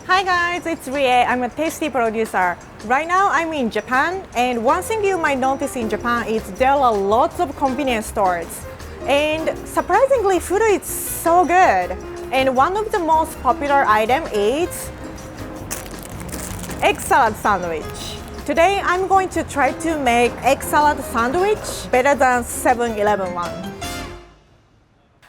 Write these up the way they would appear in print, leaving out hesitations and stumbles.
Hi guys, it's Rie. I'm a tasty producer. Right now I'm in Japan, and one thing you might notice in Japan is there are lots of convenience stores. And surprisingly, food is so good. And one of the most popular items is egg salad sandwich. Today I'm going to try to make egg salad sandwich better than 7-Eleven one.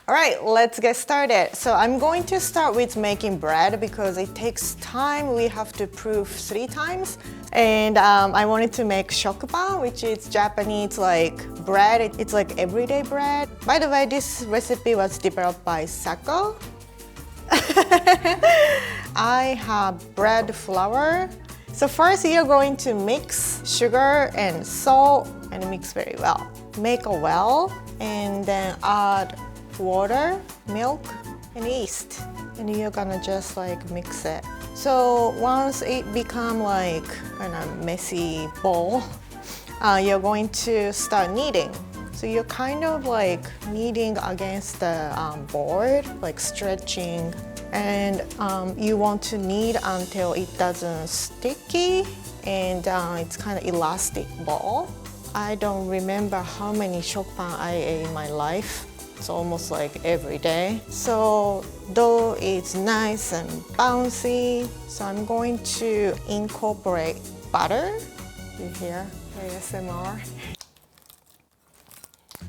Alright, let's get started. So I'm going to start with making bread because it takes time. We have to proof 3 times. And I wanted to make shokupan, which is Japanese like bread. It's like everyday bread. By the way, this recipe was developed by Sako. I have bread flour. So first you're going to mix sugar and salt and mix very well. Make a well and then add water, milk, and yeast, and you're gonna just like mix it. So once it become like a messy bowl, you're going to start kneading. So you're kind of like kneading against the board, like stretching, and you want to knead until it doesn't sticky and it's kind of elastic ball. I don't remember how many shokupan I ate in my life. It's almost like every day. So dough is nice and bouncy. So I'm going to incorporate butter. You hear ASMR?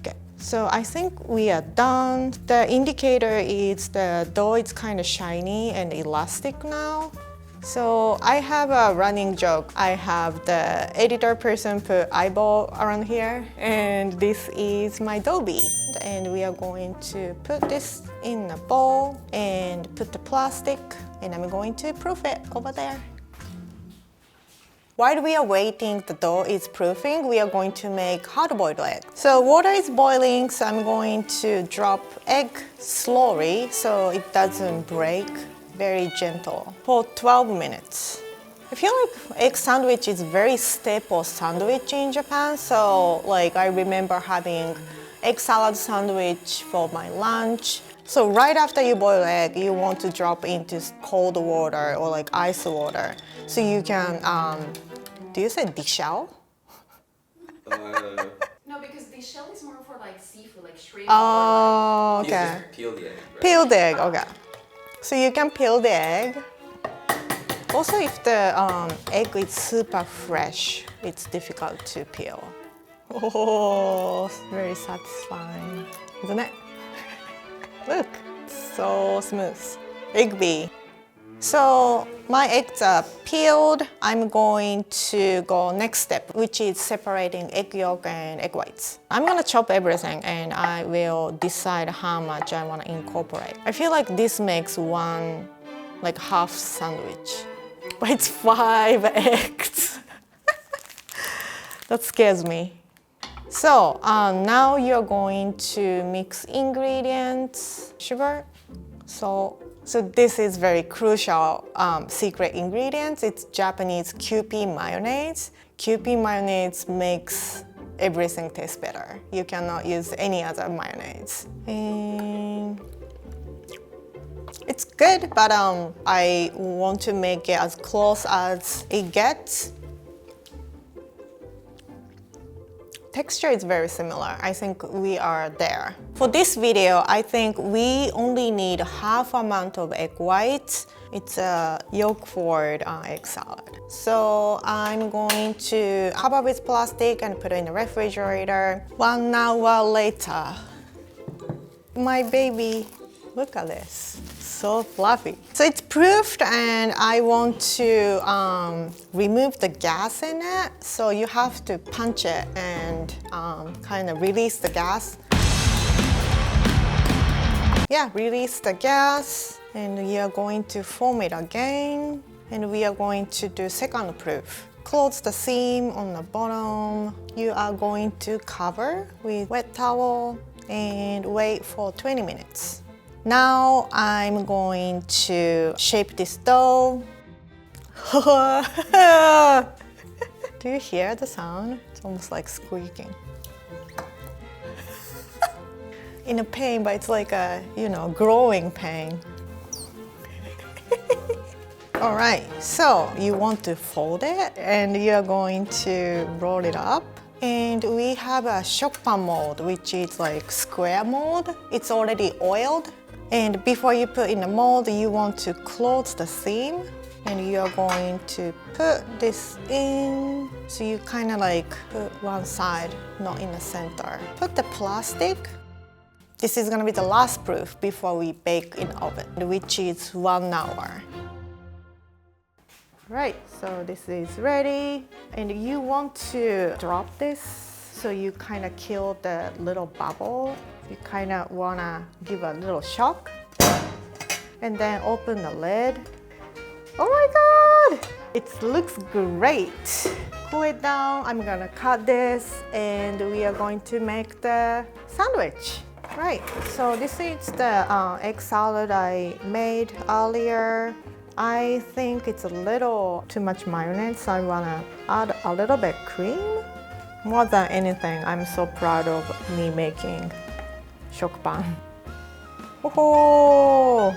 Okay, so I think we are done. The indicator is the dough is kind of shiny and elastic now. So I have a running joke. I have the editor person put eyeball around here, and this is my dough bead. And we are going to put this in a bowl and put the plastic, and I'm going to proof it over there. While we are waiting, the dough is proofing, we are going to make hard-boiled egg. So water is boiling, so I'm going to drop egg slowly so it doesn't break. Very gentle for 12 minutes. I feel like egg sandwich is very staple sandwich in Japan. So like I remember having egg salad sandwich for my lunch. So right after you boil egg, you want to drop into cold water or like ice water. So you can, do you say dishao? No, because the shell is more for like seafood, like shrimp. Oh, okay. You just peel the egg, right? Peel the egg, okay. So you can peel the egg. Also, if the egg is super fresh, it's difficult to peel. Oh, very satisfying, isn't it? Look, so smooth. Egg bee. So my eggs are peeled. I'm going to go next step, which is separating egg yolk and egg whites. I'm gonna chop everything and I will decide how much I wanna incorporate. I feel like this makes one like half sandwich, but it's 5 eggs. That scares me. So now you're going to mix ingredients, sugar, salt. So this is very crucial secret ingredients. It's Japanese Kewpie mayonnaise. Kewpie mayonnaise makes everything taste better. You cannot use any other mayonnaise. And it's good, but I want to make it as close as it gets. Texture is very similar. I think we are there. For this video, I think we only need half amount of egg whites. It's a yolk for egg salad. So I'm going to cover with plastic and put it in the refrigerator. 1 hour later, my baby, look at this. So fluffy. So it's proofed and I want to remove the gas in it. So you have to punch it and kind of release the gas. Yeah, release the gas and we are going to foam it again. And we are going to do second proof. Close the seam on the bottom. You are going to cover with wet towel and wait for 20 minutes. Now I'm going to shape this dough. Do you hear the sound? It's almost like squeaking. In a pain, but it's like a, growing pain. Alright, so you want to fold it and you're going to roll it up. And we have a Shokupan mold, which is like square mold. It's already oiled. And before you put in the mold, you want to close the seam. And you're going to put this in. So you kind of like put one side, not in the center. Put the plastic. This is gonna be the last proof before we bake in the oven, which is 1 hour. Right, so this is ready. And you want to drop this so you kind of kill the little bubble. You kind of wanna give a little shock. And then open the lid. Oh my God! It looks great. Cool it down. I'm gonna cut this and we are going to make the sandwich. Right, so this is the egg salad I made earlier. I think it's a little too much mayonnaise, so I wanna add a little bit cream. More than anything, I'm so proud of me making shokupan. Oh,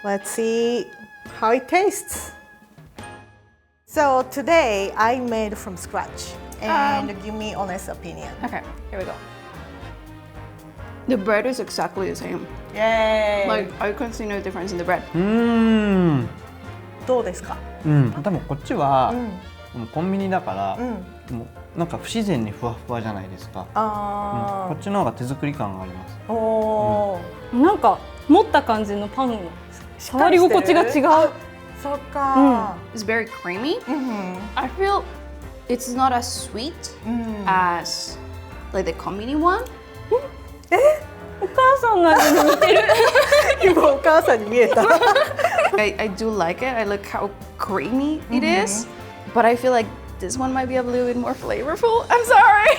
let's see how it tastes. So today I made from scratch and give me honest opinion. Okay, here we go. The bread is exactly the same. Yay! Like, I can see no difference in the bread. どうですか？多分こっちは、コンビニだから、もうなんか不自然にふわふわじゃないですか。こっちの方が手作り感があります。なんか持った感じのパンの触り心地が違う。そっか。It's very creamy. I feel it's not as sweet as like the convenience one. お母さんの味に似てる。今お母さんに見えた。I do like it. I like how creamy it is. But I feel like this one might be a little bit more flavorful. I'm sorry.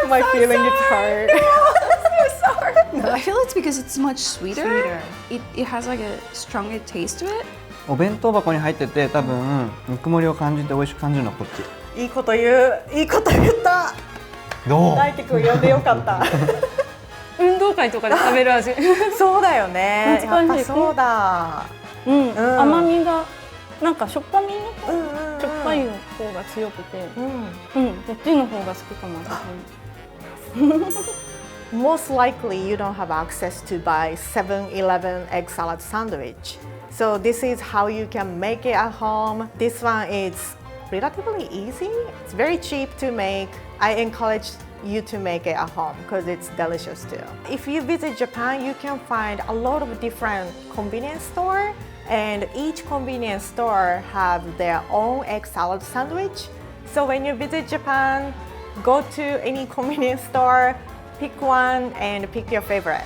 My feeling is hurt. I'm so sorry. No, I feel it's because it's much sweeter. It has like a stronger taste to it. お弁当箱に入ってて多分ぬくもりを感じて美味しく感じるのはこっち。いいこと言う。いいこと言った。どう？大輝くん呼んでよかった。運動会とかで食べる味。そうだよね。懐かしい。やっぱそうだ。甘みがなんかしょっぱみのしょっぱいの方が強くて、こっちの方が好きかな。Most likely you don't have access to buy 7-Eleven egg salad sandwich. So this is how you can make it at home. This one is relatively easy. It's very cheap to make. I encourage you to make it at home because it's delicious too. If you visit Japan, you can find a lot of different convenience stores, and each convenience store have their own egg salad sandwich. So when you visit Japan, go to any convenience store, pick one and pick your favorite.